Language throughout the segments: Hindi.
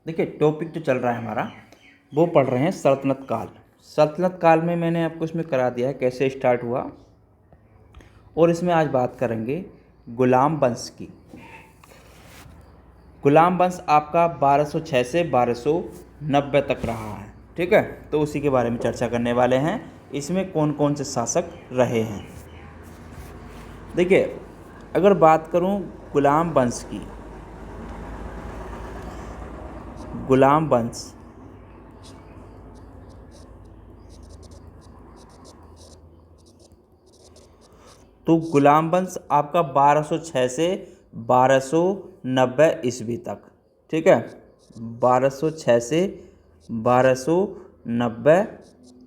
देखिए टॉपिक जो चल रहा है हमारा वो पढ़ रहे हैं सल्तनत काल। सल्तनत काल में मैंने आपको इसमें करा दिया है कैसे स्टार्ट हुआ, और इसमें आज बात करेंगे गुलाम वंश की। गुलाम वंश आपका 1206 से 1290 तक रहा है, ठीक है। तो उसी के बारे में चर्चा करने वाले हैं। इसमें कौन कौन से शासक रहे हैं। देखिए अगर बात करूं गुलाम वंश की, गुलाम वंश तो गुलाम वंश आपका 1206 से 1290 ईस्वी तक, ठीक है। 1206 से 1290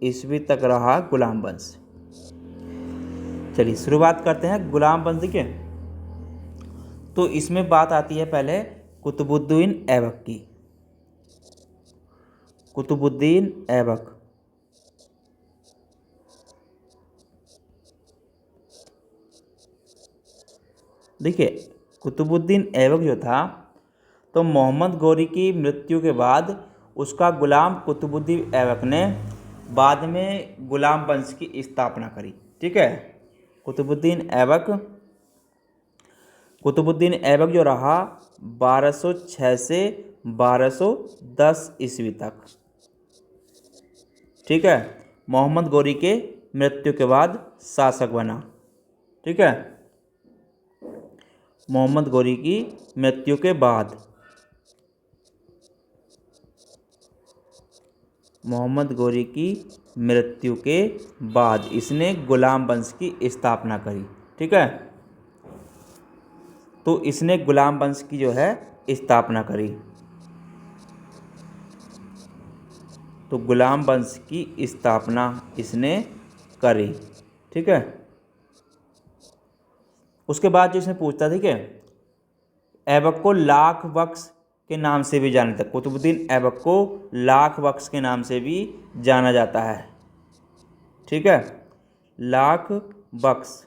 ईस्वी तक रहा गुलाम वंश। चलिए शुरुआत करते हैं गुलाम वंश के। तो इसमें बात आती है पहले कुतुबुद्दीन ऐबक की। कुतुबुद्दीन ऐबक, देखिए कुतुबुद्दीन ऐबक जो था तो मोहम्मद गौरी की मृत्यु के बाद उसका गुलाम कुतुबुद्दीन ऐबक ने बाद में गुलाम वंश की स्थापना करी, ठीक है। कुतुबुद्दीन ऐबक जो रहा 1206 से 1210 ईस्वी तक, ठीक है। मोहम्मद गौरी के मृत्यु के बाद शासक बना, ठीक है। मोहम्मद गौरी की मृत्यु के बाद, मोहम्मद गौरी की मृत्यु के बाद इसने गुलाम वंश की स्थापना करी, ठीक है। तो इसने गुलाम वंश की जो है स्थापना करी। तो गुलाम वंश की स्थापना इसने करी, ठीक है। उसके बाद जो इसने पूछता, ठीक है, ऐबक को लाख बख्श के नाम से भी जाना जाता है। कुतुबुद्दीन ऐबक को लाख बख्श के नाम से भी जाना जाता है, ठीक है। लाख बख्श,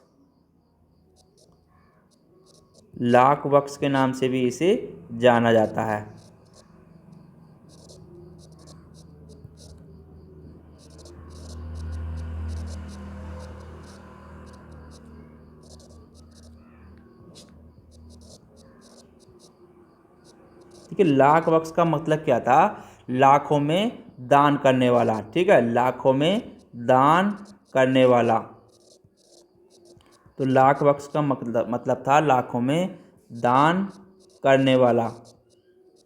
लाख बख्श के नाम से भी इसे जाना जाता है। ठीक है, लाख बख्श का मतलब क्या था? लाखों में दान करने वाला, ठीक है, लाखों में दान करने वाला। तो लाख बख्श का मतलब था लाखों में दान करने वाला।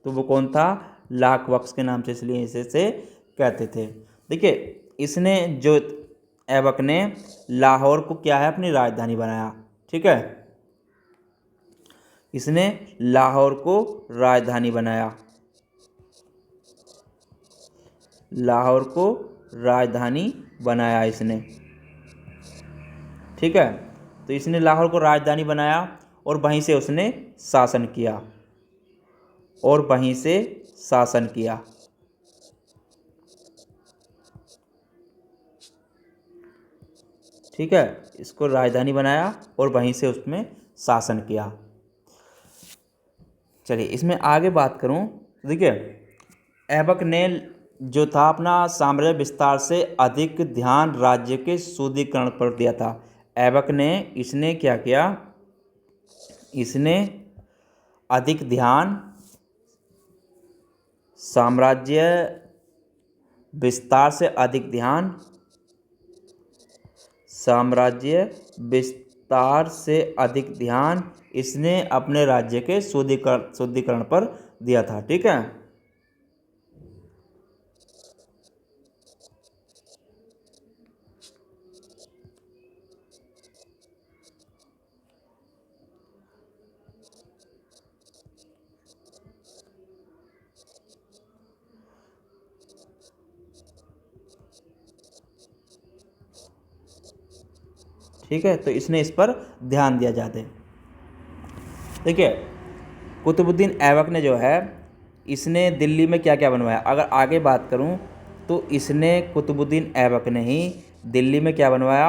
तो वो कौन था? लाख बख्श के नाम से इसलिए इसे कहते थे। देखिए इसने जो ऐबक ने लाहौर को क्या है अपनी राजधानी बनाया, ठीक है। इसने लाहौर को राजधानी बनाया, लाहौर को राजधानी बनाया इसने, ठीक है। तो इसने लाहौर को राजधानी बनाया और वहीं से उसने शासन किया, और वहीं से शासन किया, ठीक है। इसको राजधानी बनाया और वहीं से उसमें शासन किया। चलिए इसमें आगे बात करूं, देखिए ऐबक ने जो था अपना साम्राज्य विस्तार से अधिक ध्यान राज्य के सुदृढ़ीकरण पर दिया था। ऐबक ने इसने क्या किया? इसने अधिक ध्यान साम्राज्य विस्तार से अधिक ध्यान साम्राज्य विस्तार से अधिक ध्यान इसने अपने राज्य के शुद्धिकरण पर दिया था, ठीक है। ठीक है, तो इसने इस पर ध्यान दिया ज़्यादा। देखिए कुतुबुद्दीन ऐबक ने जो है इसने दिल्ली में क्या क्या बनवाया। अगर आगे बात करूं तो इसने कुतुबुद्दीन ऐबक ने ही दिल्ली में क्या बनवाया?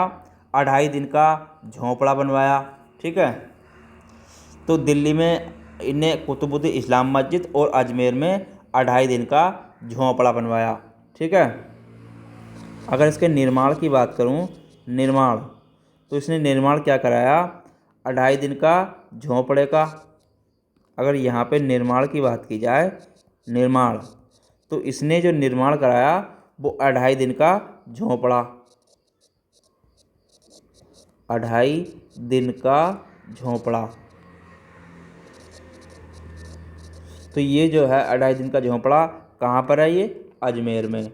2.5 दिन का झोंपड़ा बनवाया, ठीक है। तो दिल्ली में इन्हें कुतुबुद्दीन इस्लाम मस्जिद और अजमेर में 2.5 दिन का झोंपड़ा बनवाया। ठीक है। अगर इसके निर्माण की बात करूं, निर्माण, तो इसने निर्माण क्या कराया, 2.5 दिन का झोंपड़े का। अगर यहाँ पे निर्माण की बात की जाए, निर्माण, तो इसने जो निर्माण कराया वो 2.5 दिन का झोंपड़ा, 2.5 दिन का झोंपड़ा। तो ये जो है 2.5 दिन का झोंपड़ा कहाँ पर है, ये अजमेर में।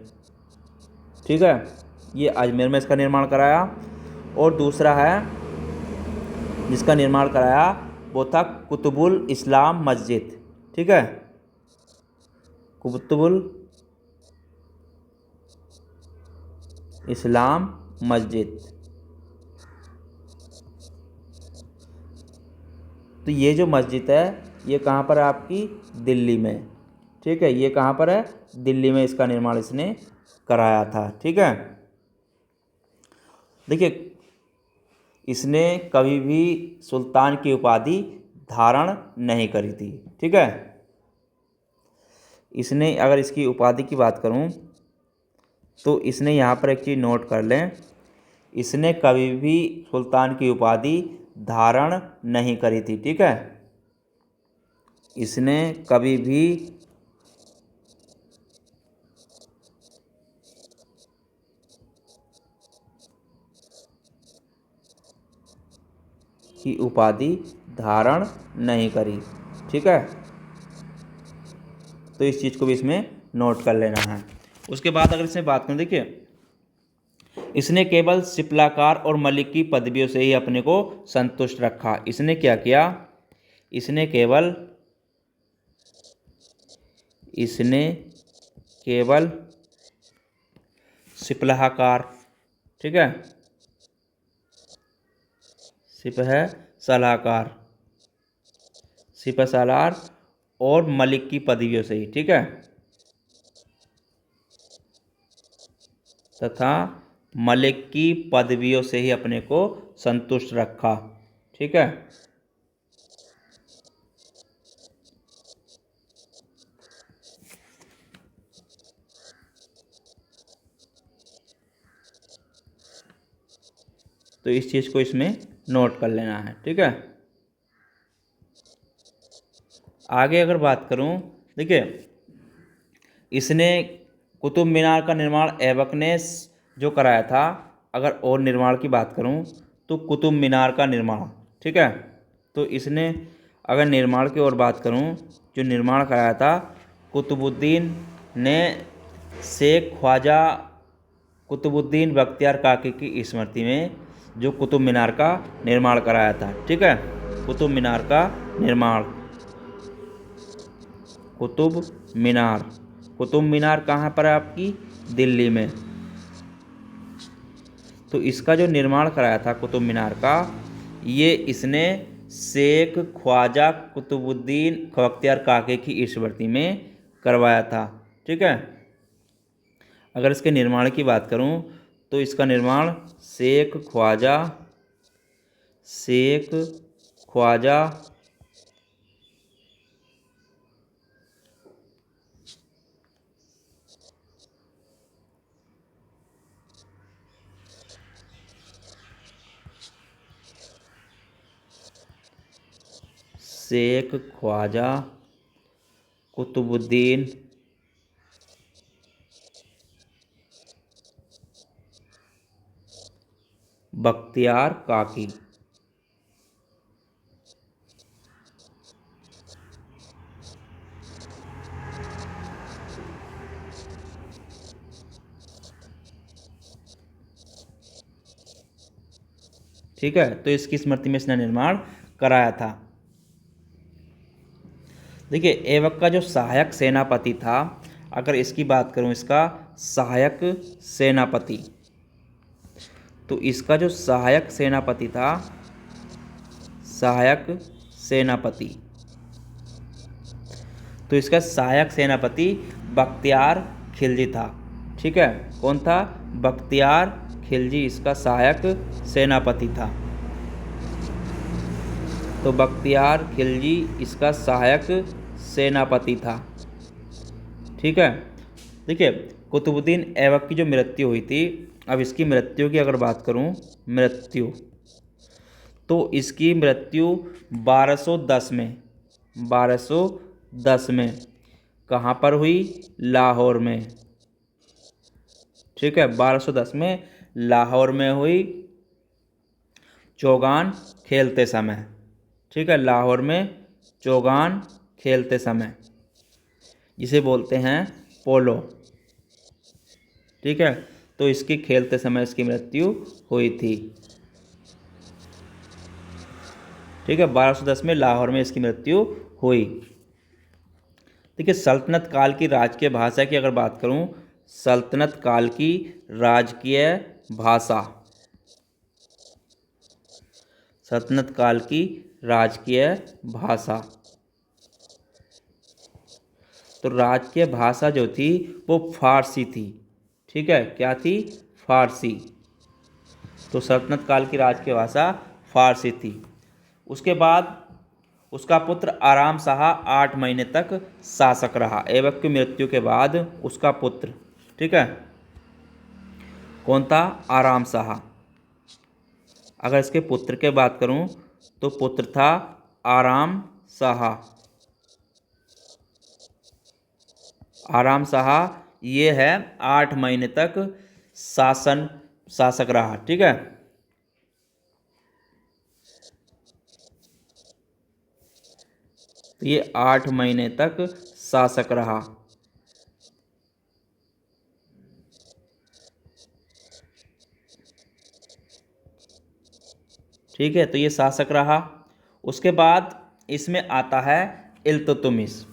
ठीक है, ये अजमेर में इसका निर्माण कराया। और दूसरा है जिसका निर्माण कराया वो था कुतुबुल इस्लाम मस्जिद। ठीक है, कुतुबुल इस्लाम मस्जिद। तो ये जो मस्जिद है ये कहाँ पर है, आपकी दिल्ली में। ठीक है, ये कहाँ पर है, दिल्ली में इसका निर्माण इसने कराया था। ठीक है, देखिए इसने कभी भी सुल्तान की उपाधि धारण नहीं करी थी। ठीक है, इसने, अगर इसकी उपाधि की बात करूं तो इसने यहाँ पर एक चीज़ नोट कर लें, इसने कभी भी सुल्तान की उपाधि धारण नहीं करी थी। ठीक है, इसने कभी भी की उपाधि धारण नहीं करी। ठीक है, तो इस चीज़ को भी इसमें नोट कर लेना है। उसके बाद अगर इसमें बात करें, देखिए इसने केवल सिपलाकार और मलिक की पदवियों से ही अपने को संतुष्ट रखा। इसने क्या किया, इसने केवल सिपलाकार, ठीक है, सिपह सलार और मलिक की पदवियों से ही, ठीक है, तथा मलिक की पदवियों से ही अपने को संतुष्ट रखा। ठीक है, तो इस चीज़ को इसमें नोट कर लेना है। ठीक है, आगे अगर बात करूं, देखिए इसने कुतुब मीनार का निर्माण ऐबक ने जो कराया था। अगर और निर्माण की बात करूं तो कुतुब मीनार का निर्माण, ठीक है, तो इसने, अगर निर्माण की ओर बात करूं, जो निर्माण कराया था कुतुबुद्दीन ने शेख ख्वाजा कुतुबुद्दीन बख्तियार काकी की स्मृति में जो कुतुब मीनार का निर्माण कराया था। ठीक है, कुतुब मीनार का निर्माण, कुतुब मीनार कहाँ पर है, आपकी दिल्ली में। तो इसका जो निर्माण कराया था कुतुब मीनार का, ये इसने शेख ख्वाजा कुतुबुद्दीन बख्तियार काकी की स्मृति में करवाया था। ठीक है, अगर इसके निर्माण की बात करूं तो इसका निर्माण शेख ख्वाजा कुतुबुद्दीन बख्तियार काकी, ठीक है, तो इसकी स्मृति में इसने निर्माण कराया था। देखिए ऐबक का जो सहायक सेनापति था, अगर इसकी बात करूं, इसका सहायक सेनापति, तो इसका जो सहायक सेनापति था, तो इसका सहायक सेनापति बख्तियार खिलजी था। ठीक है, कौन था, बख्तियार खिलजी इसका सहायक सेनापति था। तो बख्तियार खिलजी इसका सहायक सेनापति था। ठीक है। देखिए, कुतुबुद्दीन ऐबक की जो मृत्यु हुई थी, अब इसकी मृत्यु की अगर बात करूं, मृत्यु, तो इसकी मृत्यु 1210 में, 1210 में कहाँ पर हुई? लाहौर में। ठीक है, 1210 में लाहौर में हुई, चौगान खेलते समय। ठीक है, लाहौर में चौगान खेलते समय, जिसे बोलते हैं पोलो। ठीक है, तो इसकी खेलते समय इसकी मृत्यु हुई थी। ठीक है, 1210 में लाहौर में इसकी मृत्यु हुई। देखिए, सल्तनत काल की राजकीय भाषा की अगर बात करूं, सल्तनत काल की राजकीय भाषा, सल्तनत काल की राजकीय भाषा, तो राजकीय भाषा जो थी वो फारसी थी। ठीक है, क्या थी? फारसी। तो सल्तनत काल की राजकीय भाषा फारसी थी। उसके बाद उसका पुत्र आराम शाह 8 महीने तक शासक रहा। ऐबक की मृत्यु के बाद उसका पुत्र, ठीक है, कौन था? आराम शाह। अगर इसके पुत्र की बात करूं तो पुत्र था आराम शाह। आराम शाह ये है 8 महीने तक शासक रहा। ठीक है, तो ये 8 महीने तक शासक रहा। ठीक है, तो ये शासक रहा। उसके बाद इसमें आता है इल्तुतमिश।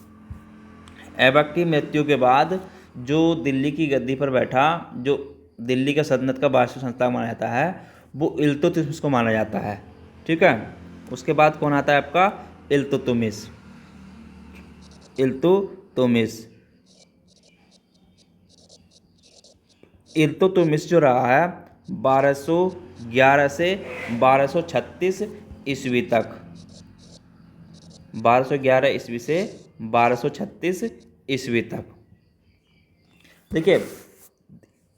ऐबक की मृत्यु के बाद जो दिल्ली की गद्दी पर बैठा, जो दिल्ली का सल्तनत का वास्तु संस्थापक माना जाता है, वो इल्तुतमिश को माना जाता है। ठीक है, उसके बाद कौन आता है आपका? इल्तुतमिश। इल्तुतमिश, इल्तुतमिश जो रहा है 1211 से 1236 ईस्वी तक, 1211 ईस्वी से 1236 ईस्वी तक। देखिए,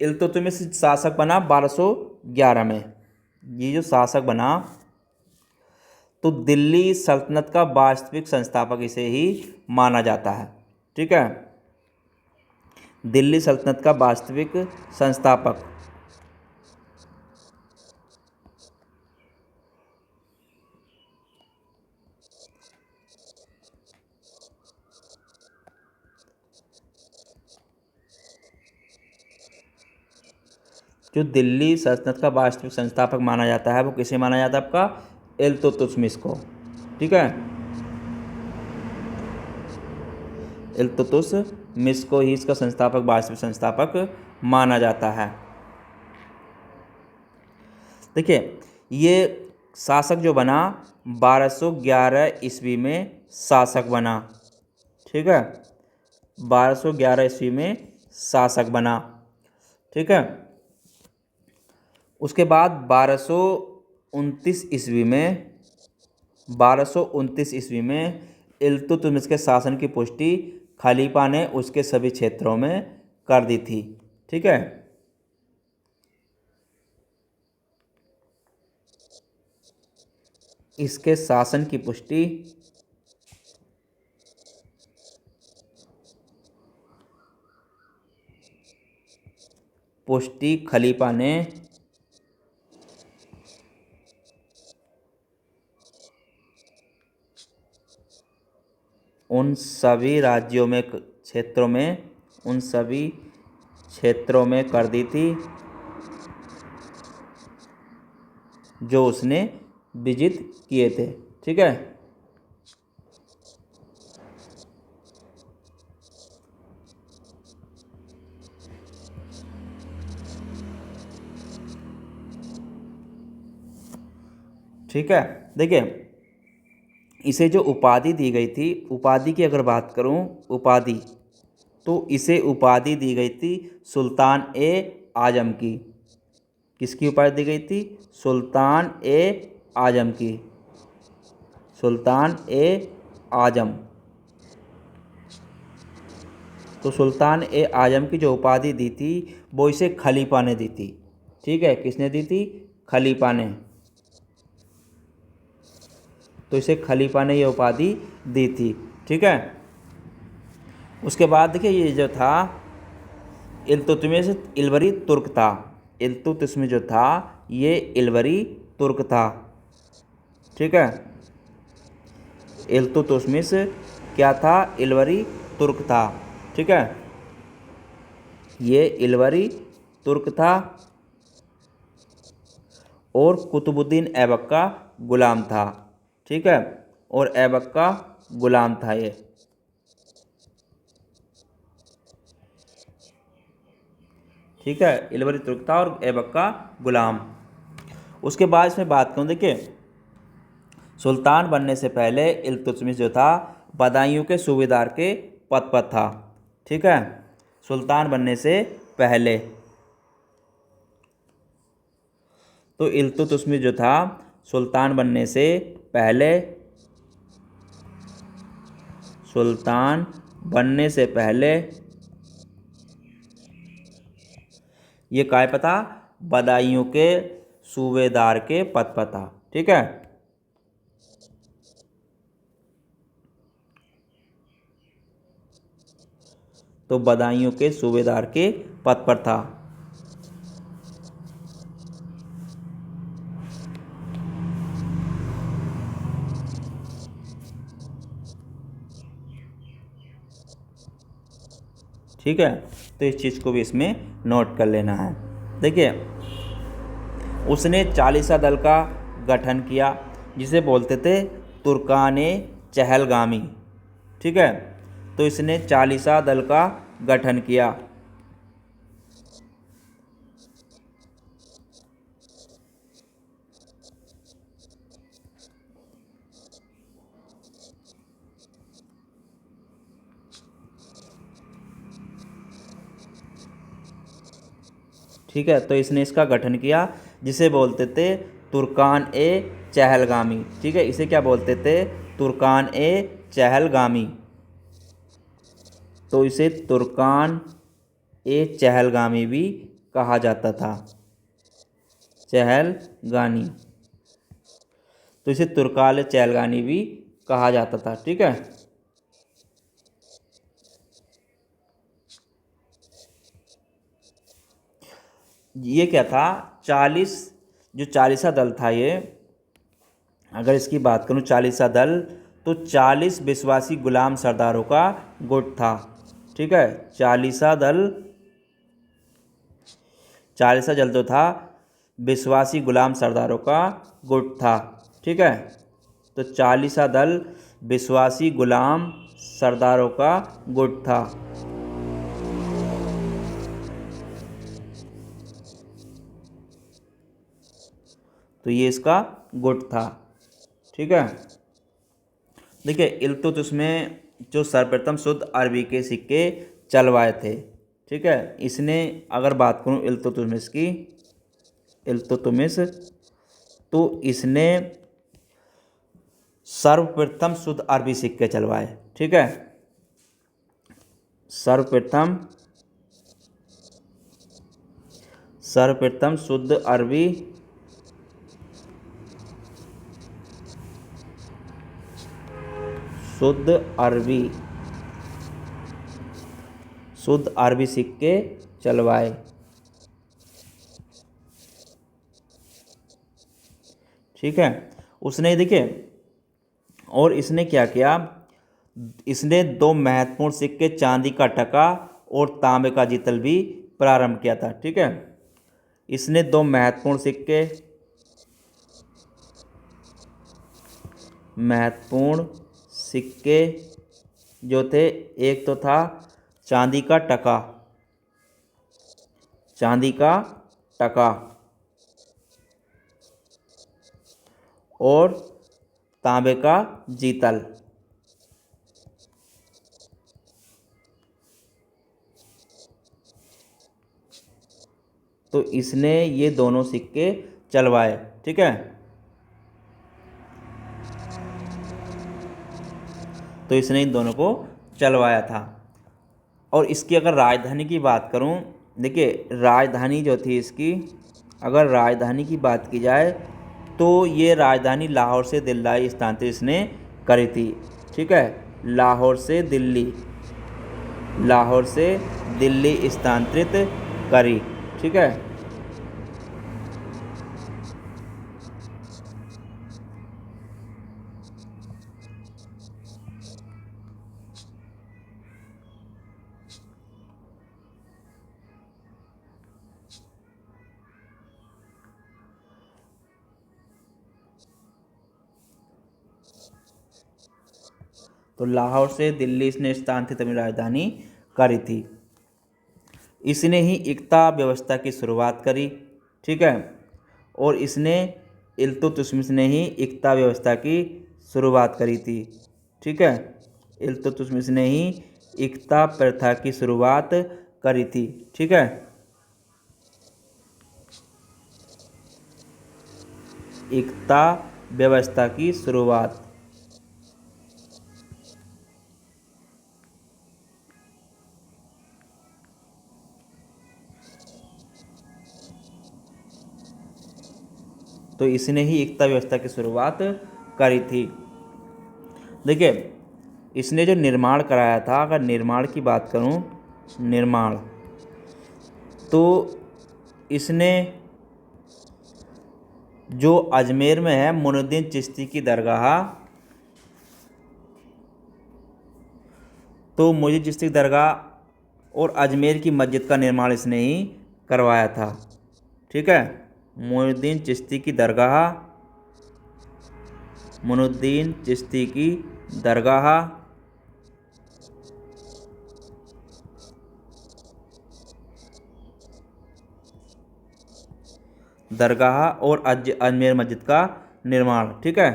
इल्तुतमिश शासक बना 1211 में। ये जो शासक बना, तो दिल्ली सल्तनत का वास्तविक संस्थापक इसे ही माना जाता है। ठीक है, दिल्ली सल्तनत का वास्तविक संस्थापक। जो दिल्ली सल्तनत का वास्तविक संस्थापक माना जाता है वो किसे माना जाता है? आपका इल्तुतमिश को। ठीक है, इल्तुतमिश को ही इसका संस्थापक, वास्तविक संस्थापक माना जाता है। देखिए, ये शासक जो बना 1211 ईस्वी में शासक बना। ठीक है, 1211 ईस्वी में शासक बना। ठीक है, उसके बाद 1229 ईस्वी में, 1229 ईस्वी में इल्तुतमिश के शासन की पुष्टि खलीफा ने उसके सभी क्षेत्रों में कर दी थी। ठीक है, इसके शासन की पुष्टि खलीफा ने उन सभी राज्यों में, क्षेत्रों में, उन सभी क्षेत्रों में कर दी थी जो उसने विजित किए थे। ठीक है, ठीक है। देखिए, इसे जो उपाधि दी गई थी, उपाधि की अगर बात करूं, उपाधि, तो इसे उपाधि दी गई थी सुल्तान ए आजम की। किसकी उपाधि दी गई थी? सुल्तान ए आजम की। सुल्तान ए आजम। तो सुल्तान ए आजम की जो उपाधि दी थी वो इसे खलीफा ने दी थी। ठीक है, किसने दी थी? खलीफा ने। तो इसे खलीफा ने ये उपाधि दी थी। ठीक है, उसके बाद देखिए ये जो था इल्तुतमिश इलवरी तुर्क था। इल्तुतमिश जो था ये इलवरी तुर्क था। ठीक है, इल्तुतमिश क्या था? इलवरी तुर्क था। ठीक है, ये इलवरी तुर्क था और कुतुबुद्दीन ऐबक का गुलाम था। ठीक है, और ऐबक का गुलाम था ये। ठीक है, इलवरी तुर्क था और ऐबक का गुलाम। उसके बाद इसमें बात करूँ, देखिए सुल्तान बनने से पहले इल्तुतमिश जो था बदायूं के सूबेदार के पद पर था। ठीक है, सुल्तान बनने से पहले तो इल्तुतमिश जो था सुल्तान बनने से पहले, सुल्तान बनने से पहले ये काय पर था? बदायूं के सूबेदार के पद पर था। ठीक है, तो बदायूं के सूबेदार के पद पर था। ठीक है, तो इस चीज़ को भी इसमें नोट कर लेना है। देखिए उसने चालीसा दल का गठन किया जिसे बोलते थे तुर्कान चहलगामी। ठीक है, तो इसने चालीसा दल का गठन किया। ठीक है, तो इसने इसका गठन किया जिसे बोलते थे तुर्कान चहलगामी। ठीक है, इसे क्या बोलते थे? तुर्कान चहलगामी। तो इसे तुर्कान चहलगामी भी कहा जाता था। चहलगानी, तो इसे तुर्काल चहलगानी भी कहा जाता था। ठीक है, ये क्या था? 40 जो चालीसा दल था ये, अगर इसकी बात करूं चालीसा दल, तो 40 विश्वासी गुलाम सरदारों का गुट था। ठीक है, चालीसा दल जो था विश्वासी गुलाम सरदारों का गुट था। ठीक है, तो चालीसा दल विश्वासी गुलाम सरदारों का गुट था। तो ये इसका गुट था। ठीक है, देखिए इल्तुतमिश में जो सर्वप्रथम शुद्ध अरबी के सिक्के चलवाए थे। ठीक है, इसने अगर बात करूं इल्तुतमिश की, इल्तुतमिश तो इसने सर्वप्रथम शुद्ध अरबी सिक्के चलवाए। ठीक है, सर्वप्रथम शुद्ध अरबी शुद्ध अरबी सिक्के चलवाए। ठीक है, उसने देखिए और इसने क्या किया, इसने 2 महत्वपूर्ण सिक्के चांदी का टका और तांबे का जितल भी प्रारंभ किया था। ठीक है, इसने 2 महत्वपूर्ण सिक्के जो थे, एक तो था चांदी का टका और तांबे का जीतल। तो इसने ये दोनों सिक्के चलवाए। ठीक है, तो इसने इन दोनों को चलवाया था। और इसकी अगर राजधानी की बात करूं, देखिए राजधानी जो थी इसकी, अगर राजधानी की बात की जाए तो ये राजधानी लाहौर से दिल्ली स्थानांतरित इसने करी थी। ठीक है, लाहौर से दिल्ली स्थानांतरित करी। ठीक है, तो लाहौर से दिल्ली इसने स्थानांतरित अपनी राजधानी करी थी। इसने ही एकता व्यवस्था की शुरुआत करी। ठीक है, और इसने इल्तुतमिश ने ही एकता व्यवस्था की शुरुआत करी थी। ठीक है, इल्तुतमिश ने ही एकता प्रथा की शुरुआत करी थी। ठीक है, एकता व्यवस्था की शुरुआत। तो इसने ही एकता व्यवस्था की शुरुआत करी थी। देखिए इसने जो निर्माण कराया था, अगर निर्माण की बात करूं, निर्माण, तो इसने जो अजमेर में है मोइनुद्दीन चिश्ती की दरगाह, तो मोइनुद्दीन चिश्ती की दरगाह और अजमेर की मस्जिद का निर्माण इसने ही करवाया था। ठीक है, मोइनुद्दीन चिश्ती की दरगाह, मोइनुद्दीन चिश्ती की दरगाह और अजमेर मस्जिद का निर्माण। ठीक है,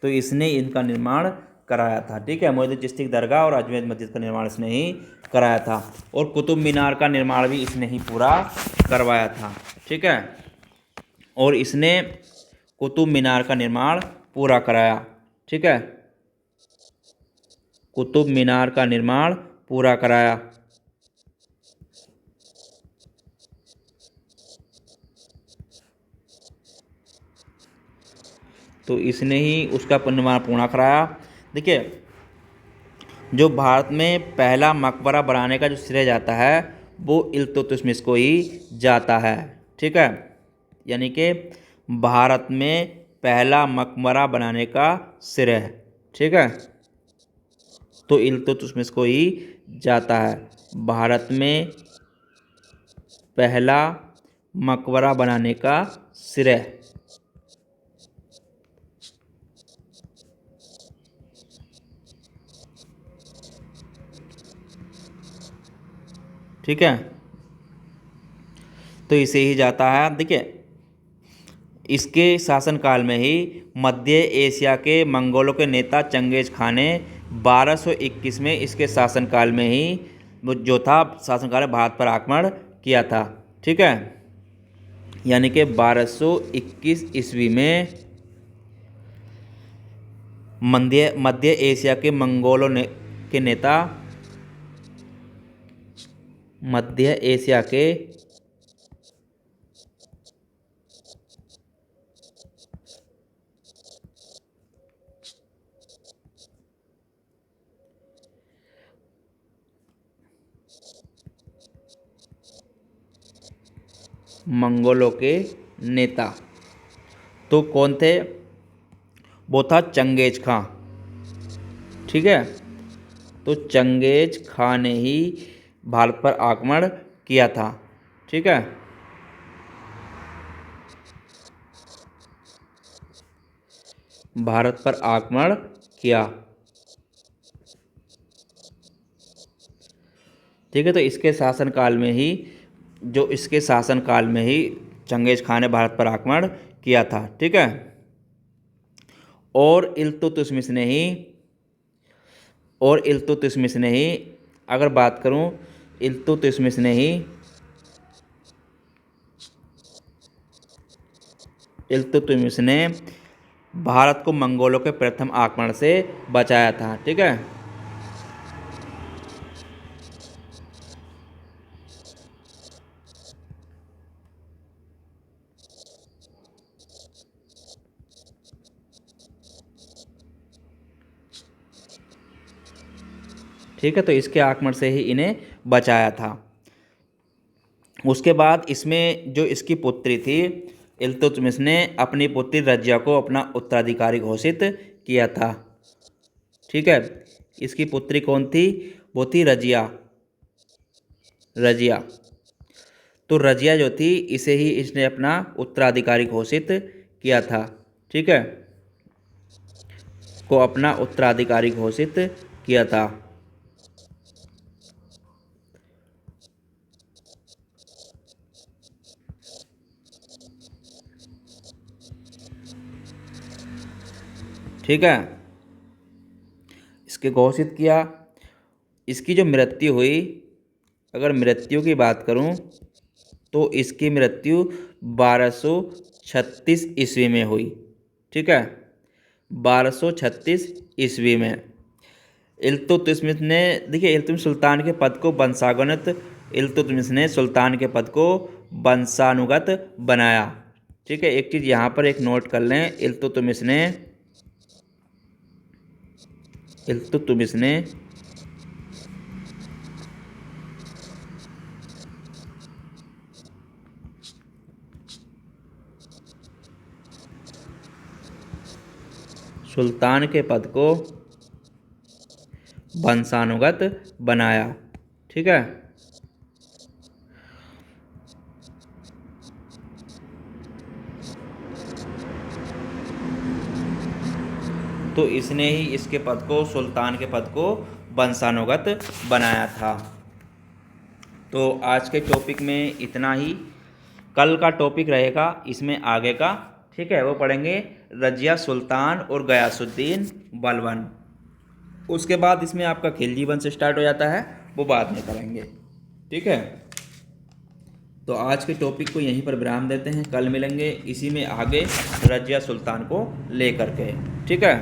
तो इसने इनका निर्माण कराया था। ठीक है, मोइनुद्दीन चिश्ती की दरगाह और अजमेर मस्जिद का निर्माण इसने ही कराया था, और कुतुब मीनार का निर्माण भी इसने ही पूरा करवाया था। ठीक है, और इसने कुतुब मीनार का निर्माण पूरा कराया। ठीक है, कुतुब मीनार का निर्माण पूरा कराया। तो इसने ही उसका निर्माण पूरा कराया। देखिए जो भारत में पहला मकबरा बनाने का जो श्रेय जाता है वो इल्तुतमिश को ही जाता है। ठीक है, यानी कि भारत में पहला मकबरा बनाने का श्रेय, ठीक है, तो इल्तुतमिश को ही जाता है। भारत में पहला मकबरा बनाने का श्रेय। ठीक है, तो इसे ही जाता है। देखिए इसके शासनकाल में ही मध्य एशिया के मंगोलों के नेता चंगेज खान ने 1221 में इसके शासनकाल में ही जो था शासनकाल में भारत पर आक्रमण किया था। ठीक है, यानी कि 1221 ईस्वी में मध्य एशिया के मंगोलों के नेता, मध्य एशिया के मंगोलों के नेता तो कौन थे? वो था चंगेज खां। ठीक है, तो चंगेज खां ने ही भारत पर आक्रमण किया था। ठीक है, भारत पर आक्रमण किया। ठीक है, तो इसके शासनकाल में ही चंगेज खान ने भारत पर आक्रमण किया था। ठीक है, और इल्तुतमिश ने ही अगर बात करूं इल्तुतमिश ने ही इल्तुतमिश ने भारत को मंगोलों के प्रथम आक्रमण से बचाया था। ठीक है, ठीक है, तो इसके आक्रमण से ही इन्हें बचाया था। उसके बाद इसमें जो इसकी पुत्री थी, इल्तुतमिश ने अपनी पुत्री रजिया को अपना उत्तराधिकारी घोषित किया था। ठीक है, इसकी पुत्री कौन थी? वो थी रजिया। रजिया तो रजिया जो थी इसे ही इसने अपना उत्तराधिकारी घोषित किया था। ठीक है, को अपना उत्तराधिकारी घोषित किया था। ठीक है, इसके घोषित किया। इसकी जो मृत्यु हुई, अगर मृत्यु की बात करूं तो इसकी मृत्यु 1236 ईस्वी में हुई। ठीक है, 1236 ईस्वी में। इल्तुतमिश ने, देखिए, इल्तुतमिश सुल्तान के पद को इल्तुतमिश ने सुल्तान के पद को वंशानुगत बनाया। ठीक है, एक चीज़ यहाँ पर एक नोट कर लें, इल्तुतमिश ने सुल्तान के पद को वंशानुगत बनाया। ठीक है, तो इसने ही इसके पद को, सुल्तान के पद को वंशानुगत बनाया था। तो आज के टॉपिक में इतना ही। कल का टॉपिक रहेगा इसमें आगे का। ठीक है, वो पढ़ेंगे रजिया सुल्तान और गयासुद्दीन बलबन। उसके बाद इसमें आपका खिलजी वंश स्टार्ट हो जाता है, वो बाद में करेंगे। ठीक है, तो आज के टॉपिक को यहीं पर विराम देते हैं। कल मिलेंगे इसी में आगे रजिया सुल्तान को लेकर के। ठीक है,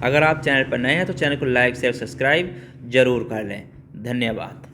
अगर आप चैनल पर नए हैं तो चैनल को लाइक शेयर सब्सक्राइब जरूर कर लें। धन्यवाद।